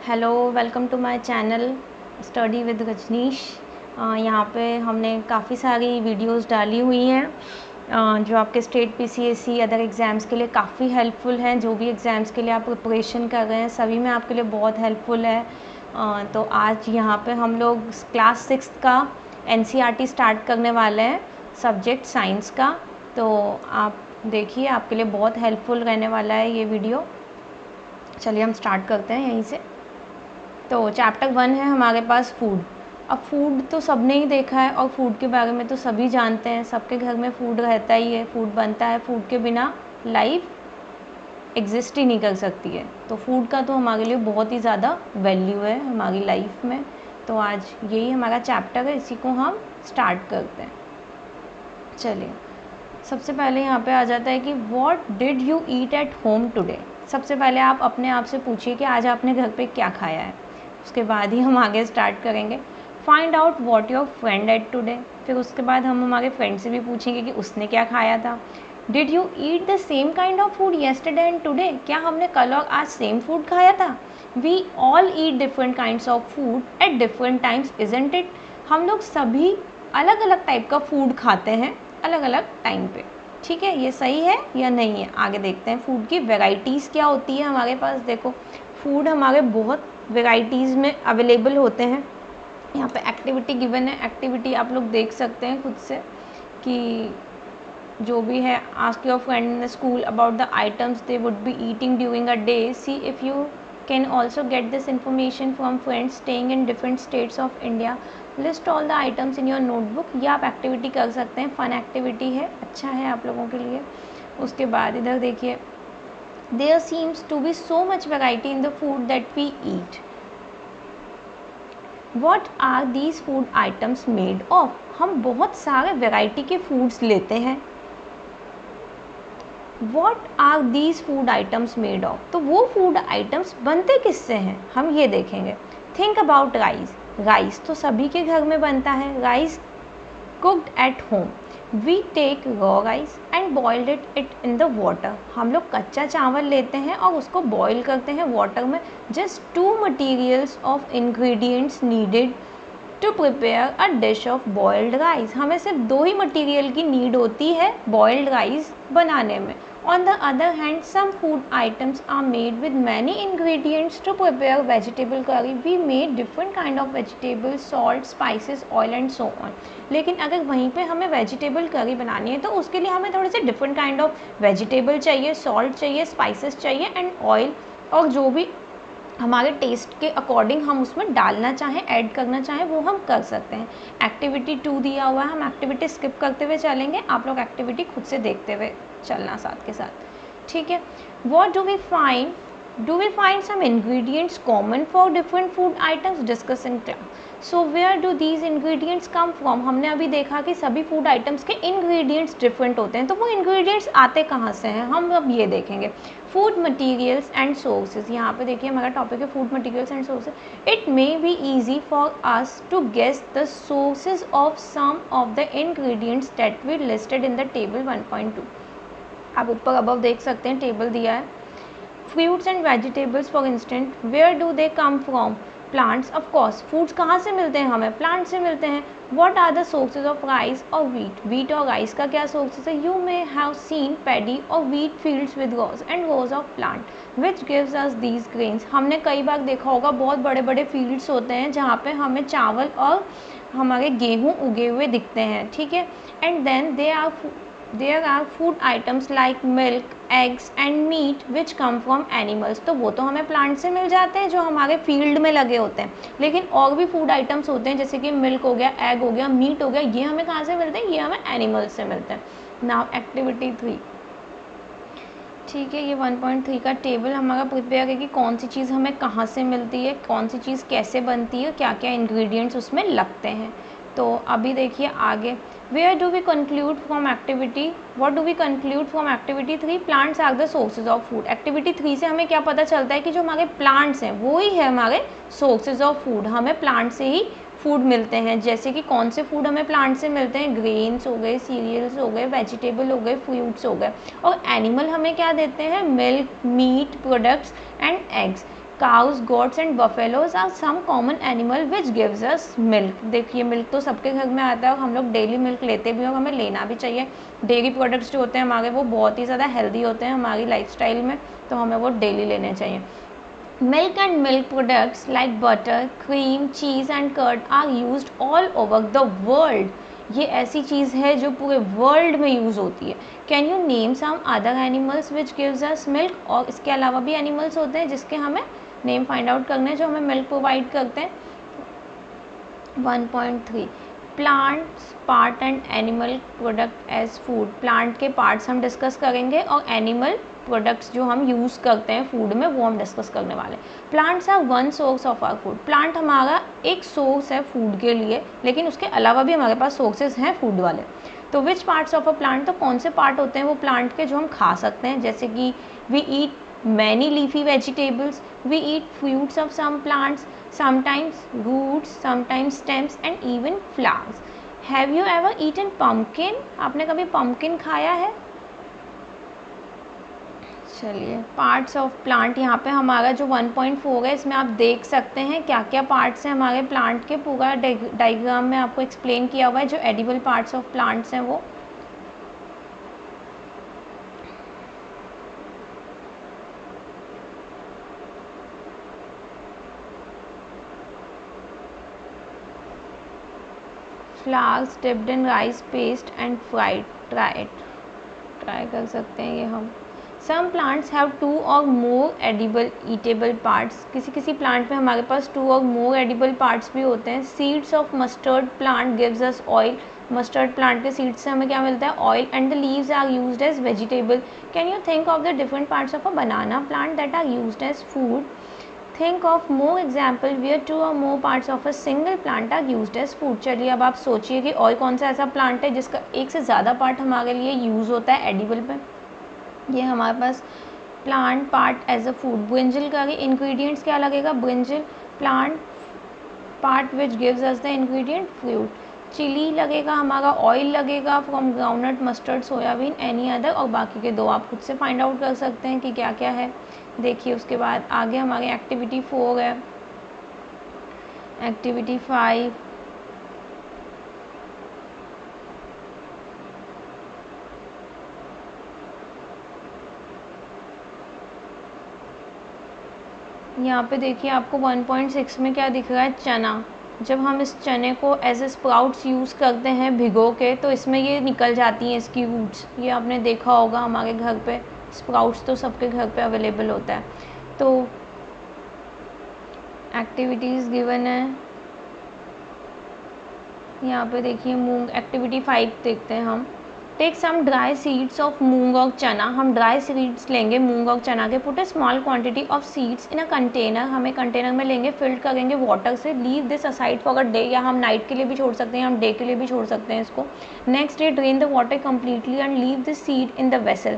Hello, welcome to my channel study with Rajneesh. यहाँ पे हमने काफ़ी सारी वीडियोस डाली हुई हैं जो आपके स्टेट पीसीएससी अदर एग्ज़ाम्स के लिए काफ़ी हेल्पफुल हैं। जो भी एग्ज़ाम्स के लिए आप प्रिपरेशन कर रहे हैं सभी में आपके लिए बहुत हेल्पफुल है। तो आज यहाँ पे हम लोग क्लास 6 का एनसीईआरटी स्टार्ट करने वाले हैं, सब्जेक्ट साइंस का। तो आप देखिए, आपके लिए बहुत हेल्पफुल रहने वाला है ये वीडियो। चलिए हम स्टार्ट करते हैं यहीं से। तो चैप्टर 1 है हमारे पास फूड। अब फूड तो सबने ही देखा है और फूड के बारे में तो सभी जानते हैं, सबके घर में फूड रहता ही है, फूड बनता है, फूड के बिना लाइफ एग्जिस्ट ही नहीं कर सकती है। तो फूड का तो हमारे लिए बहुत ही ज़्यादा वैल्यू है हमारी लाइफ में। तो आज यही हमारा चैप्टर है, इसी को हम स्टार्ट करते हैं। चलिए, सबसे पहले यहाँ पे आ जाता है कि what did you eat at home today. सबसे पहले आप अपने आप से पूछिए कि आज आपने घर पे क्या खाया है, उसके बाद ही हम आगे स्टार्ट करेंगे। Find out what your friend at today. फिर उसके बाद हम हमारे फ्रेंड से भी पूछेंगे कि उसने क्या खाया था। Did you eat the same kind of food yesterday and today. क्या हमने कल और आज सेम फूड खाया था। We all eat different kinds of food at different times, isn't it. हम लोग सभी अलग अलग टाइप का फूड खाते हैं अलग अलग टाइम पे। ठीक है, ये सही है या नहीं है, आगे देखते हैं। फूड की वेराइटीज़ क्या होती है हमारे पास। देखो, फूड हमारे बहुत वेराइटीज़ में अवेलेबल होते हैं। यहाँ पे एक्टिविटी गिवन है, एक्टिविटी आप लोग देख सकते हैं खुद से कि जो भी है। Ask your friend in the school about the items they would be eating during a day. C if you can also get this information from friends staying in different states of India. List all the items in your notebook. ये आप activity कर सकते हैं, fun activity है, अच्छा है आप लोगों के लिए। उसके बाद इधर देखिए, there seems to be so much variety in the food that we eat. What are these food items made of. हम बहुत सारे वेराइटी के फूड्स लेते हैं। What are these food items made of, तो वो फूड आइटम्स बनते किससे हैं, हम ये देखेंगे। Think about rice. राइस तो सभी के घर में बनता है। Rice cooked at home. We take raw rice and boiled it in the water. हम लोग कच्चा चावल लेते हैं और उसको बॉयल करते हैं वाटर में। Just 2 materials of ingredients needed to prepare a dish of boiled rice. हमें सिर्फ 2 ही मटीरियल की नीड होती है बॉइल्ड राइस बनाने में। On the other hand, some food items are made with many ingredients to prepare vegetable curry. We made different kind of vegetables, salt, spices, oil and so on. लेकिन अगर वहीं पे हमें vegetable curry बनानी है तो उसके लिए हमें थोड़े से डिफरेंट काइंड ऑफ वेजिटेबल चाहिए, सॉल्ट चाहिए, स्पाइसेस चाहिए एंड ऑयल, और जो भी हमारे टेस्ट के अकॉर्डिंग हम उसमें डालना चाहें, ऐड करना चाहें, वो हम कर सकते हैं। एक्टिविटी 2 दिया हुआ है, हम एक्टिविटी स्किप करते हुए चलेंगे, आप लोग एक्टिविटी खुद से देखते हुए चलना साथ के साथ। ठीक है, what do we find, do we find some ingredients common for different food items, discuss in class. So where do these ingredients come from. हमने अभी देखा कि सभी फूड आइटम्स के इंग्रेडिएंट्स डिफरेंट होते हैं, तो वो इंग्रेडिएंट्स आते कहाँ से हैं, हम अब ये देखेंगे। Food materials and sources. यहाँ पे देखिए हमारा टॉपिक है food materials and sources. It may be easy for us to guess the sources of some of the ingredients that we listed in the table 1.2। आप ऊपर अबव देख सकते हैं, टेबल दिया है। Fruits and vegetables for instant, where do they come from. Plants, of course. Foods कहाँ से मिलते हैं हमें, प्लांट से मिलते हैं। What are the sources of rice और व्हीट। व्हीट और राइस का क्या सोर्सेज है। You may have seen paddy और wheat fields with rows and rows of plant which gives us these grains. हमने कई बार देखा होगा, बहुत बड़े बड़े फील्ड्स होते हैं जहाँ पे हमें चावल और हमारे गेहूँ उगे हुए दिखते हैं। ठीक है, and then there are food items like milk, eggs and meat which come from animals। तो वो तो हमें प्लांट से मिल जाते हैं जो हमारे फील्ड में लगे होते हैं, लेकिन और भी फूड आइटम्स होते हैं जैसे कि मिल्क हो गया, एग हो गया, मीट हो गया, ये हमें कहाँ से मिलते हैं, ये हमें एनिमल्स से मिलते हैं। Now activity 3। ठीक है, ये 1.3 का टेबल हमारा प्रिपेयर है कि कौन सी चीज़ हमें कहाँ से मिलती है, कौन सी चीज़ कैसे बनती है, क्या क्या इंग्रेडिएंट्स उसमें लगते हैं। तो अभी देखिए आगे, where do we conclude from activity, what do we conclude from activity 3, plants are the sources of food. Activity 3 से हमें क्या पता चलता है कि जो हमारे प्लांट्स हैं वो ही है हमारे सोर्सेज ऑफ फूड, हमें प्लांट से ही फूड मिलते हैं। जैसे कि कौन से फूड हमें प्लांट से मिलते हैं, ग्रेन्स हो गए, सीरियल्स हो गए, वेजिटेबल हो गए, फ्रूट्स हो गए। और एनिमल हमें क्या देते हैं, milk, meat products and eggs. Cows, goats and buffaloes are some common animal which gives us milk. देखिए मिल्क तो सबके घर में आता है और हम लोग डेली मिल्क लेते भी हैं और हमें लेना भी चाहिए। डेयरी प्रोडक्ट्स जो होते हैं हमारे वो बहुत ही ज़्यादा हेल्दी होते हैं हमारी लाइफस्टाइल में, तो हमें वो डेली लेने चाहिए। Milk and milk products like butter, cream, cheese and curd are used all over the world. ये ऐसी चीज़ है जो पूरे वर्ल्ड में यूज़ होती है। Can you name some other animals which gives us milk? और इसके अलावा भी एनिमल्स होते हैं जिसके हमें नेम फाइंड आउट करने हैं जो हमें मिल्क प्रोवाइड करते हैं। 1.3 plants part and animal product as food. Plant के पार्ट्स हम डिस्कस करेंगे और एनिमल प्रोडक्ट्स जो हम यूज़ करते हैं फूड में वो हम डिस्कस करने वाले हैं। Plants are one source of our food. Plant हमारा एक सोर्स है फूड के लिए, लेकिन उसके अलावा भी हमारे पास सोर्सेज हैं फूड वाले। तो which parts of a plant, तो कौन से पार्ट होते हैं वो प्लांट के जो हम खा सकते हैं, जैसे कि we eat many leafy vegetables, we eat fruits of some plants, sometimes roots, sometimes stems and even flowers. Have you ever eaten pumpkin? आपने कभी pumpkin खाया है? चलिए पार्ट्स ऑफ प्लांट यहाँ पे हमारा जो 1.4 है इसमें आप देख सकते हैं क्या क्या पार्ट्स हैं हमारे प्लांट के। पूरा डायग्राम में आपको एक्सप्लेन किया हुआ है जो एडिबल पार्ट्स ऑफ प्लांट्स हैं वो। Flowers dipped in rice paste and fried. Try कर सकते हैं ये हम। सम प्लांट्स हैव 2 और मोर एडिबल ईटेबल पार्ट्स। किसी प्लांट में हमारे पास 2 और मोर एडिबल पार्ट्स भी होते हैं। Seeds of mustard plant gives us oil. Mustard plant के सीड्स से हमें क्या मिलता है? Oil. And the leaves are used as vegetable. Can you think of the different parts of a banana plant that are used as food? Think of more example where 2 or more parts of a single plant are used as food. चलिए अब आप सोचिए कि और कौन सा ऐसा plant है जिसका एक से ज़्यादा पार्ट हमारे लिए यूज़ होता है एडिबल पे। ये हमारे पास plant part as a food. Brinjal का इंग्रेडिएंट्स क्या लगेगा? Brinjal plant part which gives us the ingredient fruit. Chilli लगेगा हमारा, ऑयल लगेगा from groundnut, mustard, soyabean, any other. और बाकी के 2 आप खुद से फाइंड आउट कर सकते हैं कि क्या क्या है। देखिए उसके बाद आगे हमारी एक्टिविटी 4 है। एक्टिविटी 5 यहाँ पे देखिए आपको 1.6 में क्या दिख रहा है? चना। जब हम इस चने को एज ए स्प्राउट्स यूज़ करते हैं भिगो के तो इसमें ये निकल जाती हैं इसकी रूट्स। ये आपने देखा होगा हमारे घर पे, स्प्राउट्स तो सबके घर पे अवेलेबल होता है। तो एक्टिविटीज़ गिवन है यहाँ पे देखिए मूंग। एक्टिविटी 5 देखते हैं हम। Take some dry seeds of moong और चना। हम ड्राई सीड्स लेंगे मूंग और चना के। Put A small quantity of seeds in a container. हमें कंटेनर में लेंगे, फिल्ड करेंगे वाटर से। Leave this aside for a day, या हम नाइट के लिए भी छोड़ सकते हैं, हम डे के लिए भी छोड़ सकते हैं इसको। Next day drain the water completely and leave this seed in the vessel.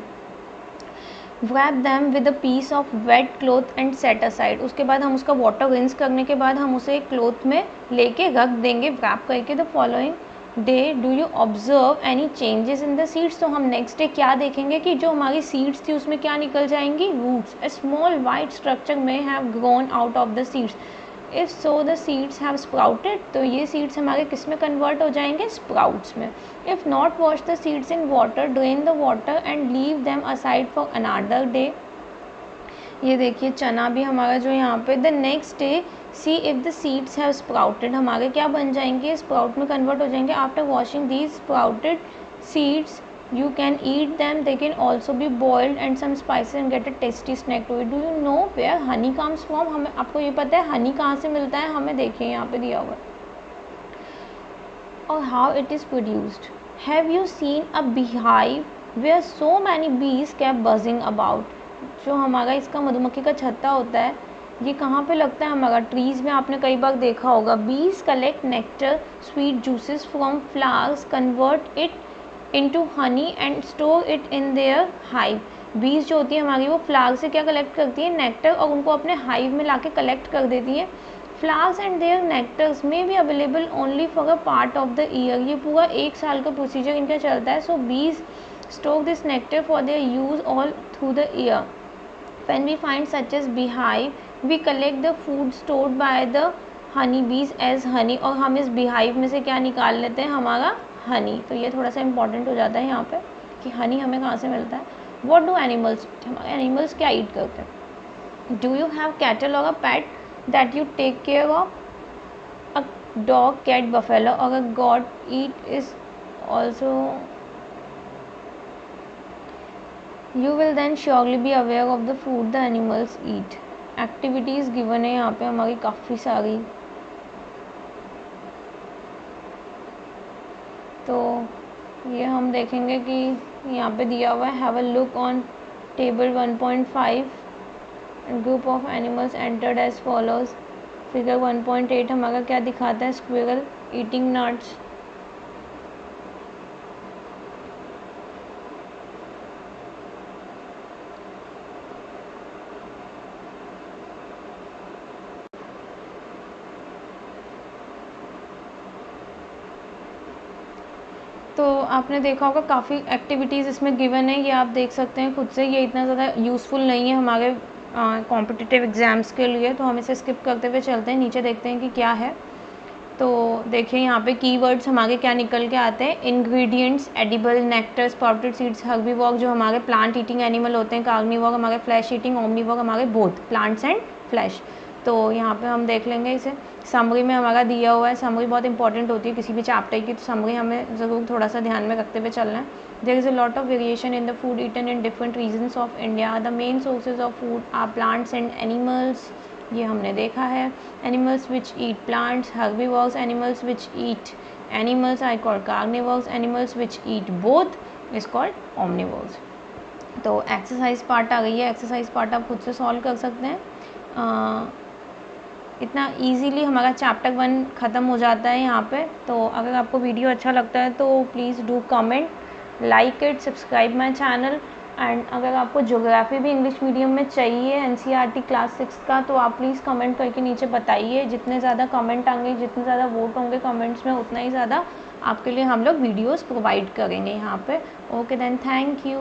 wrap them with a piece of wet cloth and set aside। उसके बाद हम उसका वाटर रिंस करने के बाद हम उसे एक क्लोथ में लेके रख देंगे wrap करके। The following day do you observe any changes in the seeds. तो हम नेक्स्ट डे क्या देखेंगे कि जो हमारी सीड्स थी उसमें क्या निकल जाएंगी? रूट्स। ए स्मॉल वाइट स्ट्रक्चर में have grown out of the seeds. If so the seeds have sprouted, तो ये सीड्स हमारे किस में कन्वर्ट हो जाएंगे? स्प्राउट्स में। If not wash the seeds in water, drain the water and leave them aside for another day. ये देखिए चना भी हमारा जो यहाँ पे the next day see if the seeds have sprouted, हमारे क्या बन जाएंगे? स्प्राउट में कन्वर्ट हो जाएंगे। After washing these sprouted seeds you can eat them, they can also be boiled and some spices and get a tasty snack to it. Do you know where honey comes from? हमें आपको ये पता है हनी कहाँ से मिलता है? हमें देखिए यहाँ पे दिया हुआ है। और how it is produced. Have you seen a beehive where so many bees kept buzzing about? जो हमारा इसका मधुमक्खी का छत्ता होता है ये कहाँ पे लगता है? हमारा ट्रीज़ में आपने कई बार देखा होगा। bees collect nectar, sweet juices from flowers, convert it into honey and store it in their hive। बीज जो होती है हमारी वो फ्लावर से क्या कलेक्ट करती है? नेक्टर, और उनको अपने हाइव में लाके कलेक्ट कर देती है। Flowers and their nectars may be available only for a part of the year. ये पूरा 1 साल का प्रोसीजर इनका चलता है। So bees store this nectar for their use all through the year. When we find such as beehive, we collect the food stored by the honey bees as Honey, और हम इस बीहाइव में से क्या निकाल लेते हैं, हमारा हनी। तो ये थोड़ा सा इंपॉर्टेंट हो जाता है यहाँ पे कि हनी हमें कहाँ से मिलता है। व्हाट डू एनिमल्स, हमारे एनिमल्स क्या ईट करते हैं। डू यू हैव कैटल और a pet that you take care of, a dog, cat, buffalo और a goat eat is also, you will then surely be aware of the food the animals eat। Activities given है यहाँ पे हमारी काफ़ी सारी, तो ये हम देखेंगे कि यहाँ पे दिया हुआ है have a look on table 1.5 group of animals entered as follows. Figure 1.8 हमारा क्या दिखाता है, स्क्विरल ईटिंग नट्स। तो आपने देखा होगा काफ़ी एक्टिविटीज़ इसमें गिवन है, ये आप देख सकते हैं खुद से। ये इतना ज़्यादा यूज़फुल नहीं है हमारे कॉम्पिटिटिव एग्ज़ाम्स के लिए, तो हम इसे स्किप करते हुए चलते हैं, नीचे देखते हैं कि क्या है। तो देखिए यहाँ पे कीवर्ड्स हमारे क्या निकल के आते हैं, इंग्रेडिएंट्स, एडिबल, नेक्टर, स्पाउटेड सीड्स, हर्बीवॉर जो हमारे प्लांट ईटिंग एनिमल होते हैं, कार्निवॉर हमारे फ्लैश ईटिंग, ओमनीवॉर हमारे बोथ प्लांट्स एंड फ्लैश। तो यहाँ पे हम देख लेंगे इसे। समरी में हमारा दिया हुआ है, समरी बहुत इंपॉर्टेंट होती है किसी भी चैप्टर की, तो समरी हमें ज़रूर थोड़ा सा ध्यान में रखते हुए चलना है। There is a lot of variation in the food eaten in different regions of India. The main sources of food are plants and animals, ये हमने देखा है। Animals which eat plants, herbivores, animals which eat animals are called carnivores, animals which eat both is called omnivores. तो exercise part आ गई है, exercise part आप खुद से सॉल्व कर सकते हैं। इतना इजीली हमारा चैप्टर 1 ख़त्म हो जाता है यहाँ पे। तो अगर आपको वीडियो अच्छा लगता है तो please do comment, like it, subscribe my channel. And अगर आपको ज्योग्राफी भी इंग्लिश मीडियम में चाहिए एनसीईआरटी क्लास 6 का, तो आप प्लीज़ कमेंट करके नीचे बताइए। जितने ज़्यादा कमेंट आएंगे, जितने ज़्यादा वोट होंगे कमेंट्स में, उतना ही ज़्यादा आपके लिए हम लोग वीडियोज़ प्रोवाइड करेंगे यहाँ पे। Okay then, thank you.